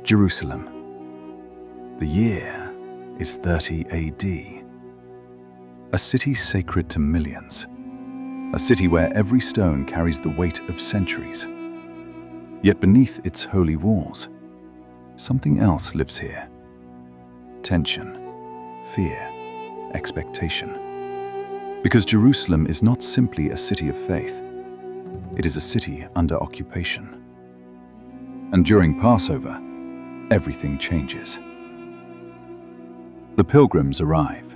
Jerusalem. The year is 30 AD. A city sacred to millions. A city where every stone carries the weight of centuries. Yet beneath its holy walls, something else lives here. Tension, fear, expectation. Because Jerusalem is not simply a city of faith, it is a city under occupation. And during Passover, everything changes. The pilgrims arrive.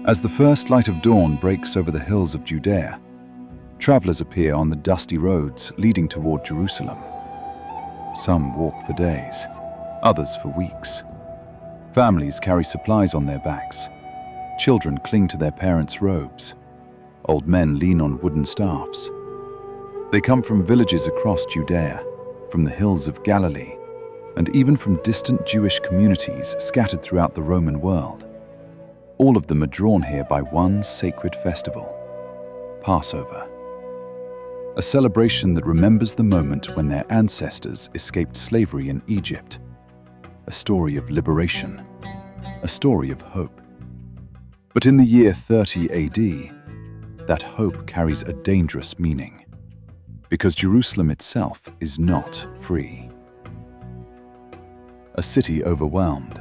As the first light of dawn breaks over the hills of Judea, travelers appear on the dusty roads leading toward Jerusalem. Some walk for days, others for weeks. Families carry supplies on their backs. Children cling to their parents' robes. Old men lean on wooden staffs. They come from villages across Judea, from the hills of Galilee, and even from distant Jewish communities scattered throughout the Roman world. All of them are drawn here by one sacred festival, Passover. A celebration that remembers the moment when their ancestors escaped slavery in Egypt. A story of liberation, a story of hope. But in the year 30 AD, that hope carries a dangerous meaning, because Jerusalem itself is not free. A city overwhelmed.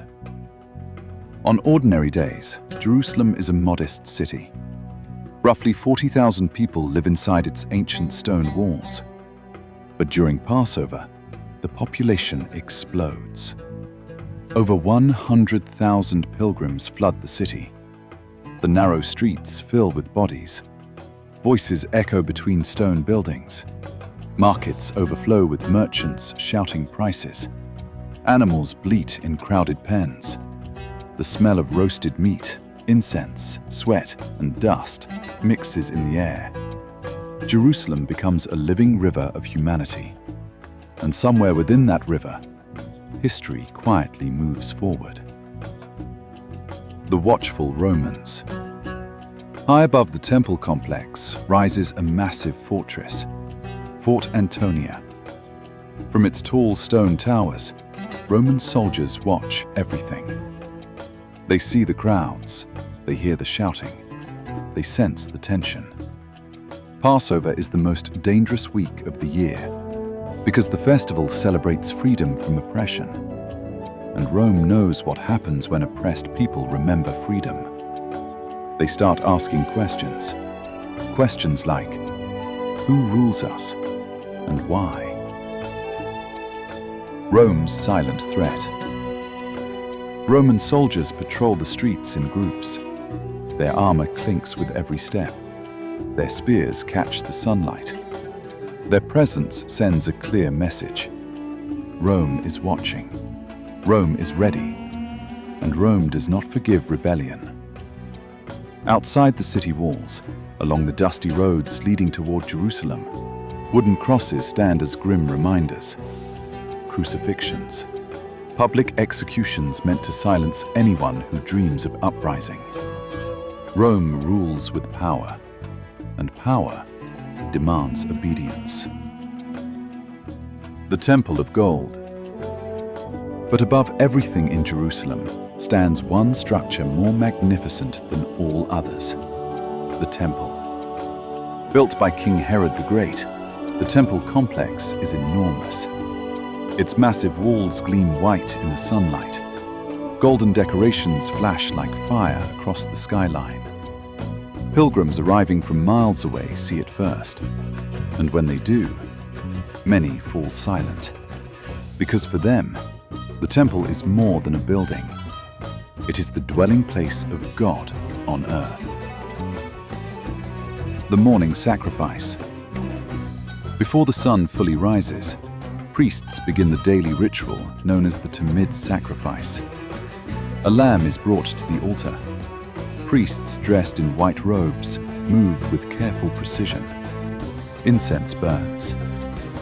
On ordinary days, Jerusalem is a modest city. Roughly 40,000 people live inside its ancient stone walls. But during Passover, the population explodes. Over 100,000 pilgrims flood the city. The narrow streets fill with bodies. Voices echo between stone buildings. Markets overflow with merchants shouting prices. Animals bleat in crowded pens. The smell of roasted meat, incense, sweat, and dust mixes in the air. Jerusalem becomes a living river of humanity. And somewhere within that river, history quietly moves forward. The watchful Romans. High above the temple complex rises a massive fortress, Fort Antonia. From its tall stone towers, Roman soldiers watch everything. They see the crowds, they hear the shouting, they sense the tension. Passover is the most dangerous week of the year because the festival celebrates freedom from oppression. And Rome knows what happens when oppressed people remember freedom. They start asking questions. Questions like, who rules us and why? Rome's silent threat. Roman soldiers patrol the streets in groups. Their armor clinks with every step. Their spears catch the sunlight. Their presence sends a clear message. Rome is watching. Rome is ready. And Rome does not forgive rebellion. Outside the city walls, along the dusty roads leading toward Jerusalem, wooden crosses stand as grim reminders. Crucifixions. Public executions meant to silence anyone who dreams of uprising. Rome rules with power, and power demands obedience. The Temple of Gold. But above everything in Jerusalem stands one structure more magnificent than all others, the Temple. Built by King Herod the Great, the Temple complex is enormous. Its massive walls gleam white in the sunlight. Golden decorations flash like fire across the skyline. Pilgrims arriving from miles away see it first. And when they do, many fall silent. Because for them, the temple is more than a building. It is the dwelling place of God on earth. The morning sacrifice. Before the sun fully rises, priests begin the daily ritual known as the Tamid sacrifice. A lamb is brought to the altar. Priests dressed in white robes move with careful precision. Incense burns.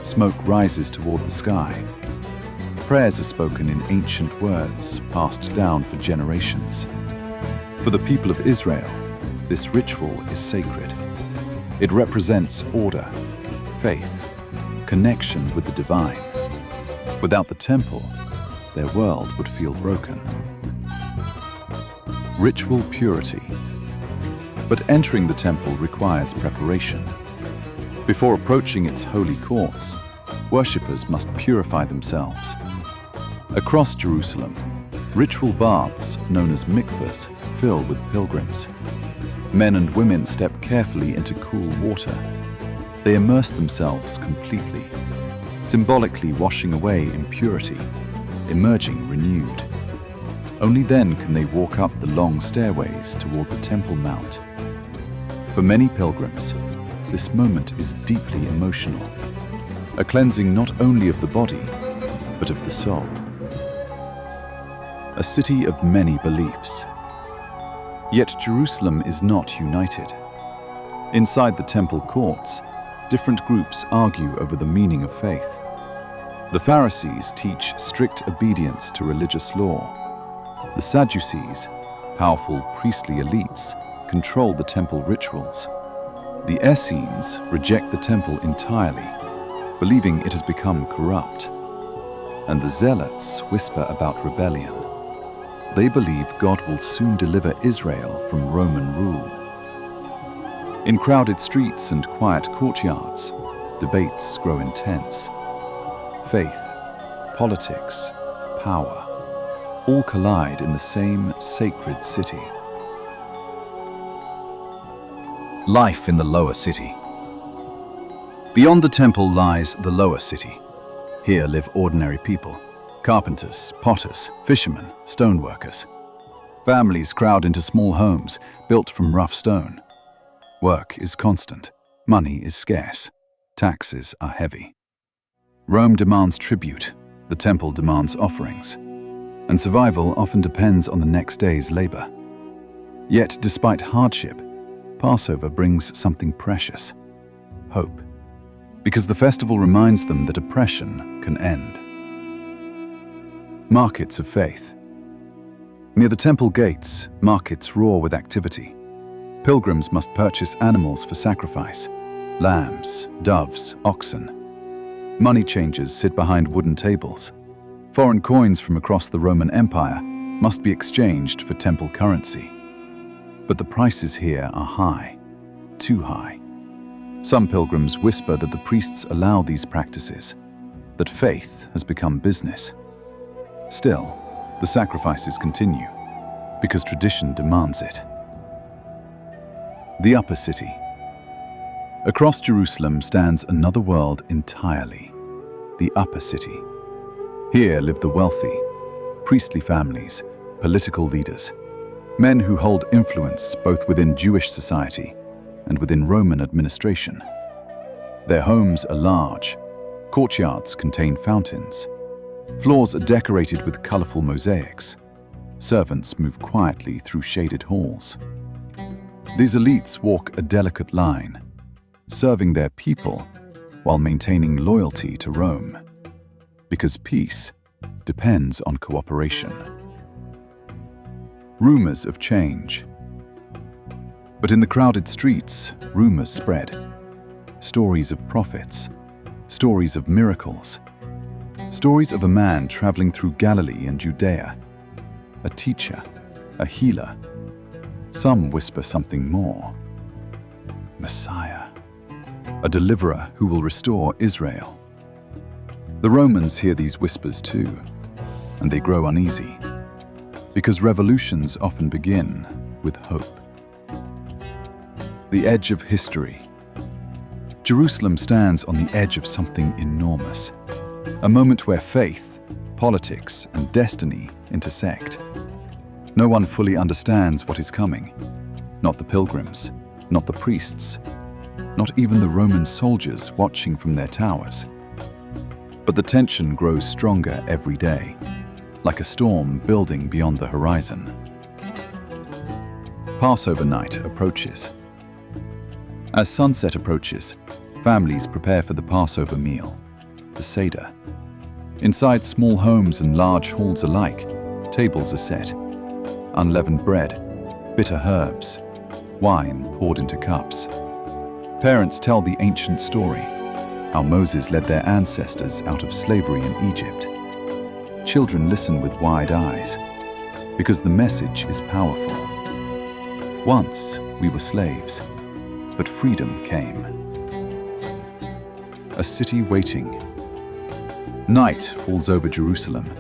Smoke rises toward the sky. Prayers are spoken in ancient words passed down for generations. For the people of Israel, this ritual is sacred. It represents order, faith, connection with the divine. Without the temple, their world would feel broken. Ritual purity. But entering the temple requires preparation. Before approaching its holy courts, worshippers must purify themselves. Across Jerusalem, ritual baths known as mikvahs fill with pilgrims. Men and women step carefully into cool water. They immerse themselves completely, symbolically washing away impurity, emerging renewed. Only then can they walk up the long stairways toward the Temple Mount. For many pilgrims, this moment is deeply emotional, a cleansing not only of the body, but of the soul. A city of many beliefs. Yet Jerusalem is not united. Inside the temple courts, different groups argue over the meaning of faith. The Pharisees teach strict obedience to religious law. The Sadducees, powerful priestly elites, control the temple rituals. The Essenes reject the temple entirely, believing it has become corrupt. And the Zealots whisper about rebellion. They believe God will soon deliver Israel from Roman rule. In crowded streets and quiet courtyards, debates grow intense. Faith, politics, power, all collide in the same sacred city. Life in the lower city. Beyond the temple lies the lower city. Here live ordinary people. Carpenters, potters, fishermen, stoneworkers. Families crowd into small homes built from rough stone. Work is constant, money is scarce, taxes are heavy. Rome demands tribute, the temple demands offerings, and survival often depends on the next day's labor. Yet, despite hardship, Passover brings something precious: hope, because the festival reminds them that oppression can end. Markets of faith. Near the temple gates, markets roar with activity. Pilgrims must purchase animals for sacrifice: lambs, doves, oxen. Money changers sit behind wooden tables. Foreign coins from across the Roman Empire must be exchanged for temple currency. But the prices here are high, too high. Some pilgrims whisper that the priests allow these practices, that faith has become business. Still, the sacrifices continue, because tradition demands it. The upper city. Across Jerusalem stands another world entirely, the upper city. Here live the wealthy, priestly families, political leaders, men who hold influence both within Jewish society and within Roman administration. Their homes are large, courtyards contain fountains, floors are decorated with colorful mosaics. Servants move quietly through shaded halls. These elites walk a delicate line, serving their people while maintaining loyalty to Rome, because peace depends on cooperation. Rumors of change. But in the crowded streets, rumors spread. Stories of prophets, stories of miracles, stories of a man traveling through Galilee and Judea, a teacher, a healer. Some whisper something more: Messiah, a deliverer who will restore Israel. The Romans hear these whispers too, and they grow uneasy, because revolutions often begin with hope. The edge of history. Jerusalem stands on the edge of something enormous, a moment where faith, politics, and destiny intersect. No one fully understands what is coming. Not the pilgrims, not the priests, not even the Roman soldiers watching from their towers. But the tension grows stronger every day, like a storm building beyond the horizon. Passover night approaches. As sunset approaches, families prepare for the Passover meal, the Seder. Inside small homes and large halls alike, tables are set. Unleavened bread, bitter herbs, wine poured into cups. Parents tell the ancient story. how Moses led their ancestors out of slavery in Egypt. Children listen with wide eyes, because the message is powerful. Once we were slaves, but freedom came. A city waiting. Night falls over Jerusalem.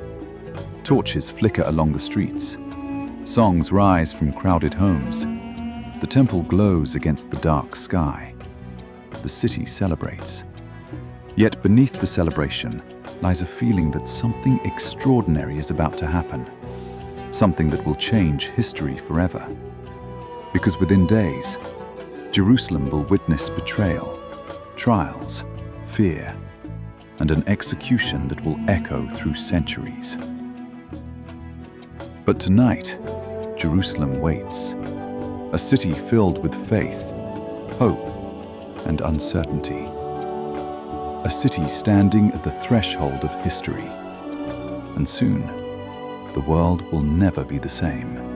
Torches flicker along the streets. Songs rise from crowded homes. The temple glows against the dark sky. The city celebrates. Yet beneath the celebration lies a feeling that something extraordinary is about to happen. Something that will change history forever. Because within days, Jerusalem will witness betrayal, trials, fear, and an execution that will echo through centuries. But tonight, Jerusalem waits. A city filled with faith, hope, and uncertainty. A city standing at the threshold of history. And soon, the world will never be the same.